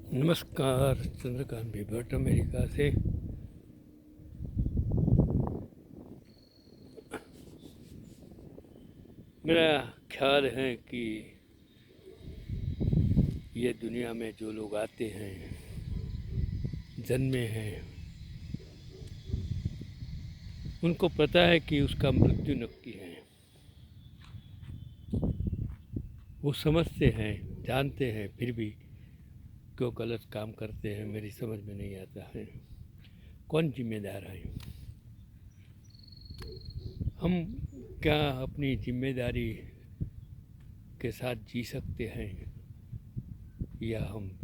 नमस्कार, चंद्रकांत भी भट्ट अमेरिका से। मेरा ख्याल है कि ये दुनिया में जो लोग आते हैं, जन्मे हैं, उनको पता है कि उसका मृत्यु नक्की है। वो समझते हैं, जानते हैं, फिर भी क्यों गलत काम करते हैं मेरी समझ में नहीं आता है। कौन जिम्मेदार है? हम क्या अपनी जिम्मेदारी के साथ जी सकते हैं, या हम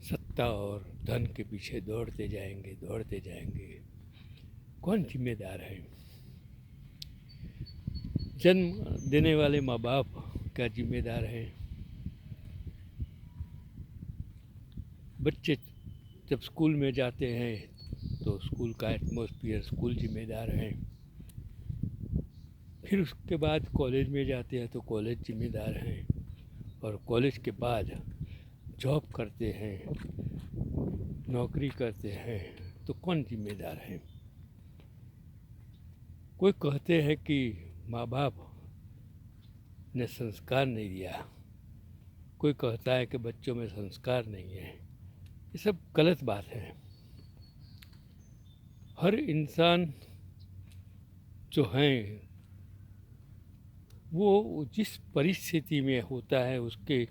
सत्ता और धन के पीछे दौड़ते जाएंगे? कौन जिम्मेदार है? जन्म देने वाले माँ बाप क्या जिम्मेदार हैं? बच्चे जब स्कूल में जाते हैं तो स्कूल का एटमॉस्फेयर, स्कूल जिम्मेदार है। फिर उसके बाद कॉलेज में जाते हैं तो कॉलेज जिम्मेदार हैं, और कॉलेज के बाद जॉब करते हैं, नौकरी करते हैं, तो कौन जिम्मेदार है? कोई कहते हैं कि माँ बाप ने संस्कार नहीं दिया, कोई कहता है कि बच्चों में संस्कार नहीं है। ये सब गलत बात है। हर इंसान जो है वो जिस परिस्थिति में होता है उसके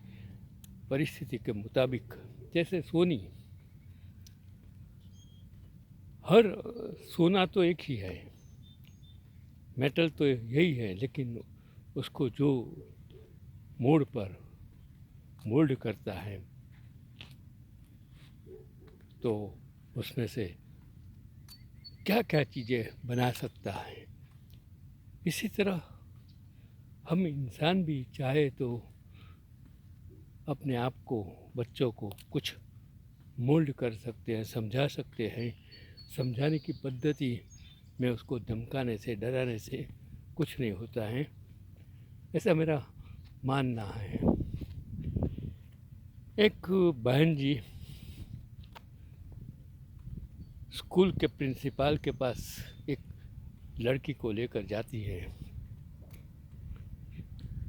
परिस्थिति के मुताबिक, जैसे हर सोना तो एक ही है, मेटल तो यही है, लेकिन उसको जो मोड़ पर मोल्ड करता है तो उसमें से क्या क्या चीज़ें बना सकता है। इसी तरह हम इंसान भी चाहे तो अपने आप को, बच्चों को कुछ मोल्ड कर सकते हैं, समझा सकते हैं। समझाने की पद्धति में उसको धमकाने से, डराने से कुछ नहीं होता है, ऐसा मेरा मानना है। एक बहन जी स्कूल के प्रिंसिपल के पास एक लड़की को लेकर जाती है,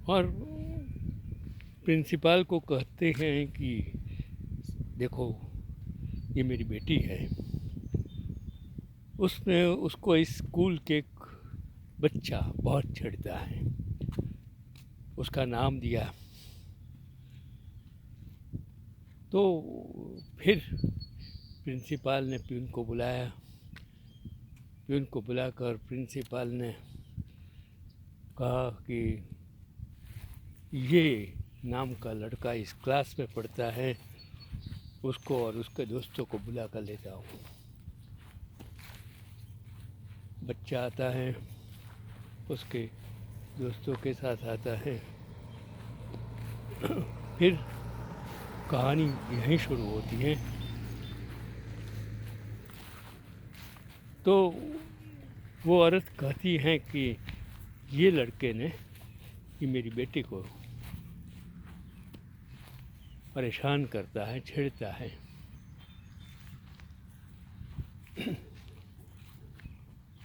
और प्रिंसिपल को कहते हैं कि देखो, ये मेरी बेटी है। उसने उसको इस स्कूल के एक बच्चा बहुत छेड़ता है, उसका नाम दिया। तो फिर प्रिंसिपल ने प्यून को बुलाया। प्यून को बुलाकर प्रिंसिपल ने कहा कि ये नाम का लड़का इस क्लास में पढ़ता है, उसको और उसके दोस्तों को बुला कर ले जाओ। बच्चा आता है, उसके दोस्तों के साथ आता है। फिर कहानी यहीं शुरू होती है। तो वो औरत कहती है कि ये लड़के ने कि मेरी बेटी को परेशान करता है, छेड़ता है।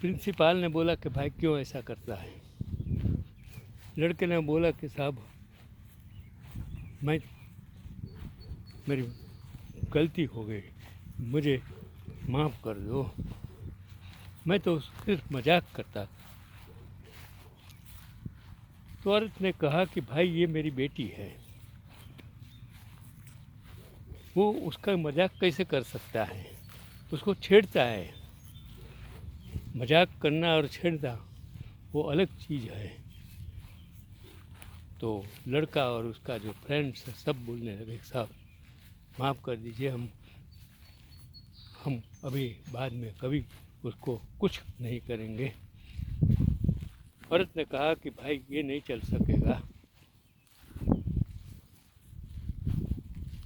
प्रिंसिपल ने बोला कि भाई क्यों ऐसा करता है? लड़के ने बोला कि साहब, मेरी गलती हो गई, मुझे माफ़ कर दो, मैं तो सिर्फ मजाक करता था। तो औरत ने कहा कि भाई ये मेरी बेटी है, वो उसका मजाक कैसे कर सकता है? उसको छेड़ता है। मजाक करना और छेड़ना वो अलग चीज़ है। तो लड़का और उसका जो फ्रेंड्स सब बोलने लगे, साहब माफ़ कर दीजिए, हम अभी बाद में कभी उसको कुछ नहीं करेंगे। औरत ने कहा कि भाई ये नहीं चल सकेगा।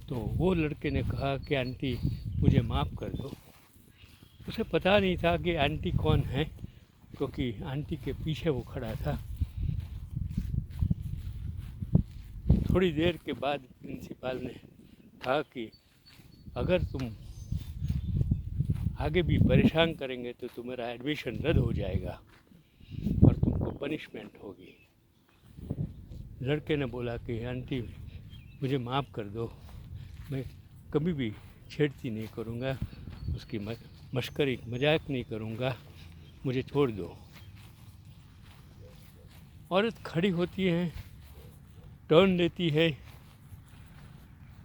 तो वो लड़के ने कहा कि आंटी मुझे माफ़ कर दो। उसे पता नहीं था कि आंटी कौन है, क्योंकि आंटी के पीछे वो खड़ा था। थोड़ी देर के बाद प्रिंसिपल ने कहा कि अगर तुम आगे भी परेशान करेंगे तो तुम्हारा एडमिशन रद्द हो जाएगा और तुमको पनिशमेंट होगी। लड़के ने बोला कि आंटी मुझे माफ़ कर दो, मैं कभी भी छेड़ती नहीं करूँगा, उसकी मश्करी मजाक नहीं करूँगा, मुझे छोड़ दो। औरत खड़ी होती है, टर्न लेती है,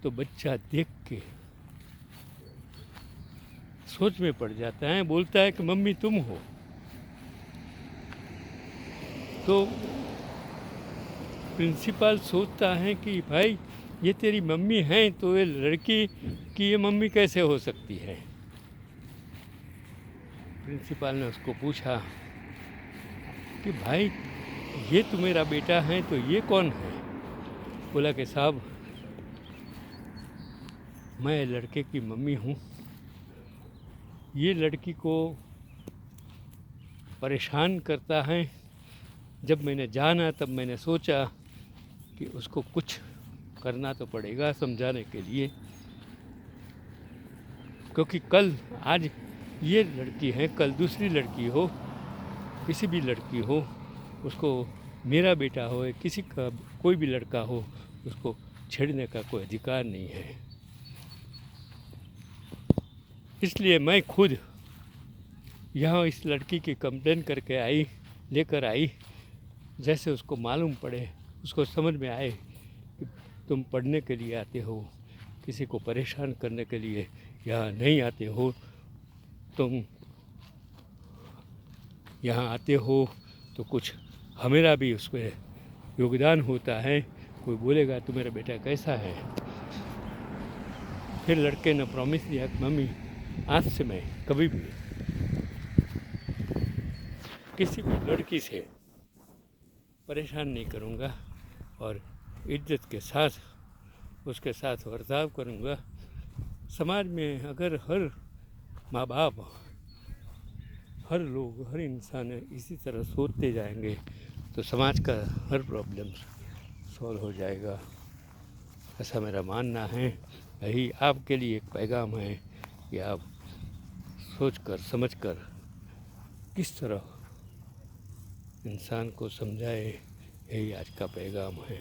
तो बच्चा देख के सोच में पड़ जाता है, बोलता है कि मम्मी तुम हो। तो प्रिंसिपल सोचता है कि भाई ये तेरी मम्मी है, तो ये लड़की की ये मम्मी कैसे हो सकती है। प्रिंसिपल ने उसको पूछा कि भाई ये तो मेरा बेटा है, तो ये कौन है। बोला कि साहब मैं लड़के की मम्मी हूँ, ये लड़की को परेशान करता है। जब मैंने जाना तब मैंने सोचा कि उसको कुछ करना तो पड़ेगा समझाने के लिए, क्योंकि कल आज ये लड़की है, कल दूसरी लड़की हो, किसी भी लड़की हो, उसको मेरा बेटा हो, किसी का कोई भी लड़का हो, उसको छेड़ने का कोई अधिकार नहीं है। इसलिए मैं खुद यहाँ इस लड़की की कंप्लेन करके लेकर आई, जैसे उसको मालूम पड़े, उसको समझ में आए कि तुम पढ़ने के लिए आते हो, किसी को परेशान करने के लिए यहाँ नहीं आते हो। तुम यहाँ आते हो तो कुछ हमारा भी उसमें योगदान होता है। कोई बोलेगा तुम्हारा बेटा कैसा है। फिर लड़के ने प्रॉमिस दिया कि मम्मी आज से मैं कभी भी किसी भी लड़की से परेशान नहीं करूँगा और इज्जत के साथ उसके साथ बर्ताव करूँगा। समाज में अगर हर माँ बाप, हर लोग, हर इंसान इसी तरह सोचते जाएंगे तो समाज का हर प्रॉब्लम सॉल्व हो जाएगा, ऐसा मेरा मानना है। यही आपके लिए एक पैगाम है कि आप सोचकर समझकर किस तरह इंसान को समझाए, यही आज का पैगाम है।